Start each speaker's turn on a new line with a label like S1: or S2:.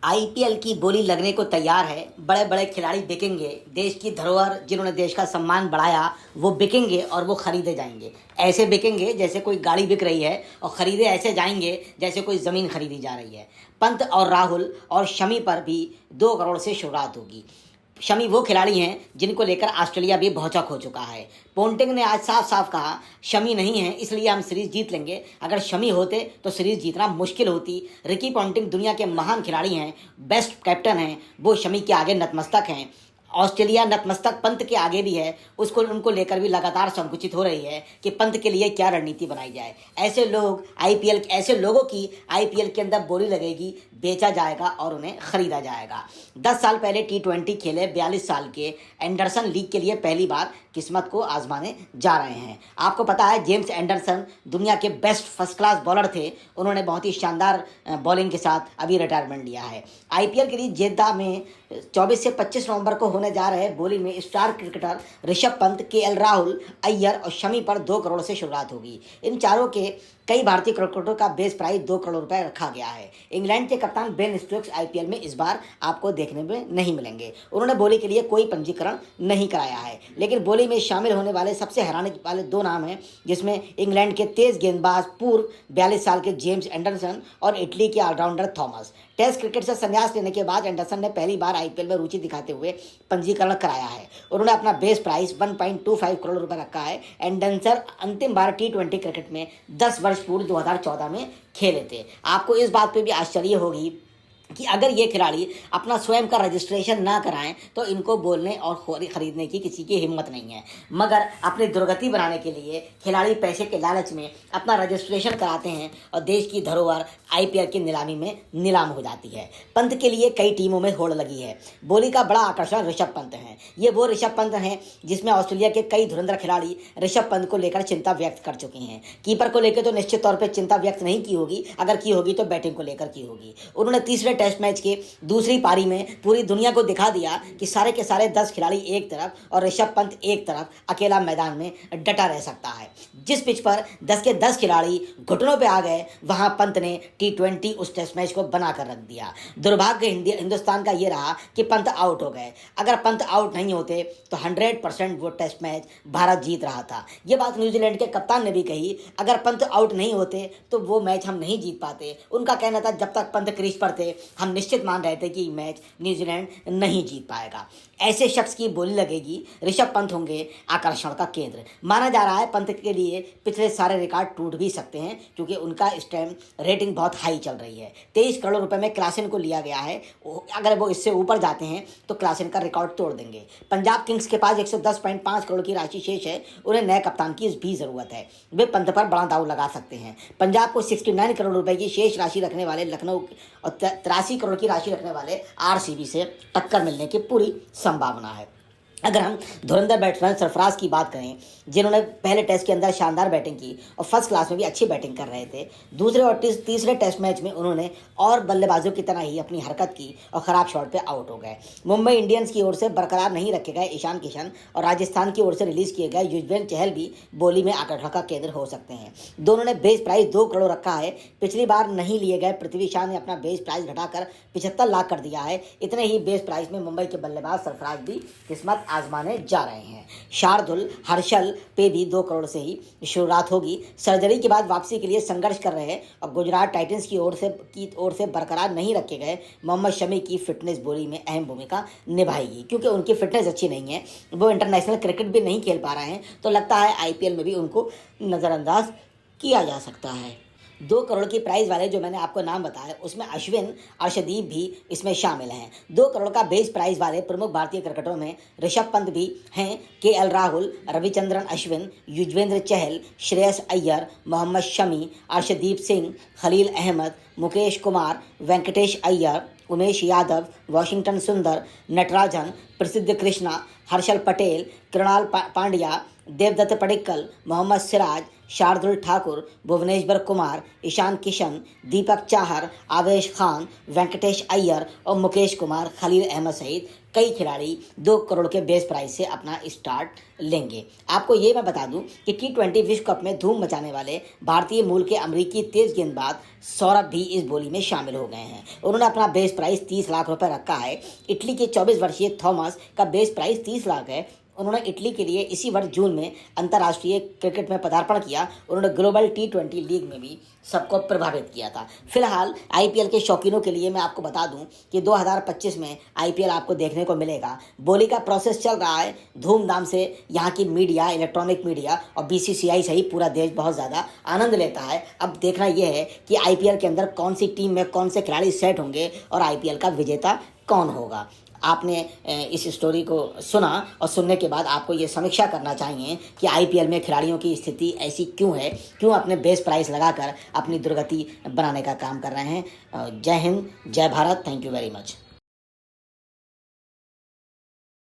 S1: IPL की बोली लगने को तैयार है। बड़े बड़े खिलाड़ी बिकेंगे। देश की धरोहर जिन्होंने देश का सम्मान बढ़ाया वो बिकेंगे और वो खरीदे जाएंगे। ऐसे बिकेंगे जैसे कोई गाड़ी बिक रही है और खरीदे ऐसे जाएंगे जैसे कोई ज़मीन खरीदी जा रही है। पंत और राहुल और शमी पर भी 2 करोड़ से शुरुआत होगी। शमी वो खिलाड़ी हैं जिनको लेकर ऑस्ट्रेलिया भी भौचक हो चुका है। पोंटिंग ने आज साफ साफ कहा शमी नहीं है इसलिए हम सीरीज जीत लेंगे। अगर शमी होते तो सीरीज जीतना मुश्किल होती। रिकी पोंटिंग दुनिया के महान खिलाड़ी हैं, बेस्ट कैप्टन हैं, वो शमी के आगे नतमस्तक हैं। ऑस्ट्रेलिया नतमस्तक पंत के आगे भी है। उसको उनको लेकर भी लगातार संकुचित हो रही है कि पंत के लिए क्या रणनीति बनाई जाए। ऐसे लोगों की आईपीएल के अंदर बोली लगेगी, बेचा जाएगा और उन्हें खरीदा जाएगा। 10 साल पहले टी20 खेले 42 साल के एंडरसन लीग के लिए पहली बार किस्मत को आजमाने जा रहे हैं। आपको पता है जेम्स एंडरसन दुनिया के बेस्ट फर्स्ट क्लास बॉलर थे। उन्होंने बहुत ही शानदार बॉलिंग के साथ अभी रिटायरमेंट लिया है। आईपीएल के लिए जेद्दा में 24 से 25 नवंबर को होने जा रहे बोली में star cricketer Rishabh Pant, KL Rahul, Iyer और शमी पर 2 करोड़ से शुरुआत होगी। इन चारों के कई भारतीय क्रिकेटरों का बेस प्राइस 2 करोड़ रुपए रखा गया है। इंग्लैंड के कप्तान बेन स्टोक्स आईपीएल में इस बार आपको देखने में नहीं मिलेंगे। उन्होंने बोली के लिए कोई पंजीकरण नहीं कराया है, लेकिन बोली में शामिल होने वाले सबसे हैरानी वाले 2 नाम हैं, जिसमें इंग्लैंड के तेज गेंदबाज पूर्व 42 साल के जेम्स एंडरसन और इटली के ऑलराउंडर थॉमस। टेस्ट क्रिकेट से संन्यास लेने के बाद एंडरसन ने पहली बार आईपीएल में रुचि दिखाते हुए पंजीकरण कराया है। उन्होंने अपना बेस प्राइस 1.25 करोड़ रुपए रखा है। एंडरसन अंतिम बार टी20 क्रिकेट में 10 वर्ष पूर्व 2014 में खेले थे। आपको इस बात पे भी आश्चर्य होगी कि अगर ये खिलाड़ी अपना स्वयं का रजिस्ट्रेशन ना कराएं तो इनको बोलने और खरीदने की किसी की हिम्मत नहीं है। मगर अपनी दुर्गति बनाने के लिए खिलाड़ी पैसे के लालच में अपना रजिस्ट्रेशन कराते हैं और देश की धरोहर आईपीएल की नीलामी में नीलाम हो जाती है। पंत के लिए कई टीमों में होड़ लगी है। बोली का बड़ा आकर्षण ऋषभ पंत है। ये वो ऋषभ पंत हैं जिसमें ऑस्ट्रेलिया के कई धुरंधर खिलाड़ी ऋषभ पंत को लेकर चिंता व्यक्त कर चुके हैं। कीपर को लेकर तो निश्चित तौर पर चिंता व्यक्त नहीं की होगी, अगर की होगी तो बैटिंग को लेकर की होगी। उन्होंने तीसरे टेस्ट मैच के दूसरी पारी में पूरी दुनिया को दिखा दिया कि सारे के सारे 10 खिलाड़ी एक तरफ और ऋषभ पंत एक तरफ अकेला मैदान में डटा रह सकता है। जिस पिच पर 10 के 10 खिलाड़ी घुटनों पे आ गए वहां पंत ने टी20 उस टेस्ट मैच को बनाकर रख दिया। दुर्भाग्य हिंदुस्तान का ये रहा कि पंत आउट हो गए। अगर पंत आउट नहीं होते तो 100% वो टेस्ट मैच भारत जीत रहा था। ये बात न्यूजीलैंड के कप्तान ने भी कही, अगर पंत आउट नहीं होते तो वो मैच हम नहीं जीत पाते। उनका कहना था जब तक पंत क्रीज पर थे हम निश्चित मान रहे थे कि मैच न्यूजीलैंड नहीं जीत पाएगा। ऐसे शख्स की बोली लगेगी, ऋषभ पंत होंगे आकर्षण का केंद्र। माना जा रहा है पंत के लिए पिछले सारे रिकॉर्ड टूट भी सकते हैं क्योंकि उनका इस टाइम रेटिंग बहुत हाई चल रही है। 23 करोड़ रुपए में क्लासन को लिया गया है। अगर वो इससे ऊपर जाते हैं तो क्लासन का रिकॉर्ड तोड़ देंगे। पंजाब किंग्स के पास 110.5 करोड़ की राशि शेष है। उन्हें नए कप्तान की भी जरूरत है। वे पंत पर बड़ा दाव लगा सकते हैं। पंजाब को 69 करोड़ रुपए की शेष राशि रखने वाले लखनऊ और 83 करोड़ की राशि रखने वाले आरसीबी से टक्कर मिलने की पूरी संभावना है। अगर हम धुरंधर बैट्समैन सरफराज की बात करें, जिन्होंने पहले टेस्ट के अंदर शानदार बैटिंग की और फर्स्ट क्लास में भी अच्छी बैटिंग कर रहे थे, दूसरे और तीसरे टेस्ट मैच में उन्होंने और बल्लेबाजों की तरह ही अपनी हरकत की और खराब शॉट पे आउट हो गए। मुंबई इंडियंस की ओर से बरकरार नहीं रखे गए ईशान किशन और राजस्थान की ओर से रिलीज किए गए युजवेंद्र चहल भी बोली में आकर्षण का केंद्र हो सकते हैं। दोनों ने बेस प्राइस 2 करोड़ रखा है। पिछली बार नहीं लिए गए पृथ्वी शॉ ने अपना बेस प्राइस घटाकर 75 लाख कर दिया है। इतने ही बेस प्राइस में मुंबई के बल्लेबाज सरफराज भी किस्मत आजमाने जा रहे हैं। शार्दुल हर्षल पे भी 2 करोड़ से ही शुरुआत होगी। सर्जरी के बाद वापसी के लिए संघर्ष कर रहे हैं और गुजरात टाइटंस की ओर से बरकरार नहीं रखे गए मोहम्मद शमी की फिटनेस बोली में अहम भूमिका निभाएगी। क्योंकि उनकी फिटनेस अच्छी नहीं है, वो इंटरनेशनल क्रिकेट भी नहीं खेल पा रहे हैं, तो लगता है आईपीएल में भी उनको नज़रअंदाज किया जा सकता है। 2 करोड़ की प्राइस वाले जो मैंने आपको नाम बताया उसमें अश्विन, अर्शदीप भी इसमें शामिल हैं। 2 करोड़ का बेस प्राइस वाले प्रमुख भारतीय क्रिकेटरों में ऋषभ पंत भी हैं, केएल राहुल, रविचंद्रन अश्विन, युजवेंद्र चहल, श्रेयस अय्यर, मोहम्मद शमी, अर्शदीप सिंह, खलील अहमद, मुकेश कुमार, वेंकटेश अय्यर, उमेश यादव, वॉशिंगटन सुंदर, नटराजन, प्रसिद्ध कृष्णा, हर्षल पटेल, कृणाल पांड्या, देवदत्त पडिक्कल, मोहम्मद सिराज, शार्दुल ठाकुर, भुवनेश्वर कुमार, ईशान किशन, दीपक चाहर, आवेश खान, वेंकटेश अय्यर और मुकेश कुमार, खलील अहमद सहित कई खिलाड़ी 2 करोड़ के बेस प्राइस से अपना स्टार्ट लेंगे। आपको ये मैं बता दूं कि T20 विश्व कप में धूम मचाने वाले भारतीय मूल के अमरीकी तेज गेंदबाज सौरभ भी इस बोली में शामिल हो गए हैं। उन्होंने अपना बेस प्राइस 30 लाख रुपए रखा है। इटली के 24 वर्षीय थॉमस का बेस प्राइस 30 लाख है। उन्होंने इटली के लिए इसी वर्ष जून में अंतर्राष्ट्रीय क्रिकेट में पदार्पण किया। उन्होंने ग्लोबल T20 लीग में भी सबको प्रभावित किया था। फिलहाल आईपीएल के शौकीनों के लिए मैं आपको बता दूं कि 2025 में आईपीएल आपको देखने को मिलेगा। बोली का प्रोसेस चल रहा है धूमधाम से। यहाँ की मीडिया, इलेक्ट्रॉनिक मीडिया और बीसीसीआई सहित पूरा देश बहुत ज़्यादा आनंद लेता है। अब देखना यह है कि आईपीएल के अंदर कौन सी टीम में कौन से खिलाड़ी सेट होंगे और आईपीएल का विजेता कौन होगा। आपने इस स्टोरी को सुना और सुनने के बाद आपको ये समीक्षा करना चाहिए कि आईपीएल में खिलाड़ियों की स्थिति ऐसी क्यों है, क्यों अपने बेस प्राइस लगाकर अपनी दुर्गति बनाने का काम कर रहे हैं। जय हिंद, जय Bharat. Thank you very much.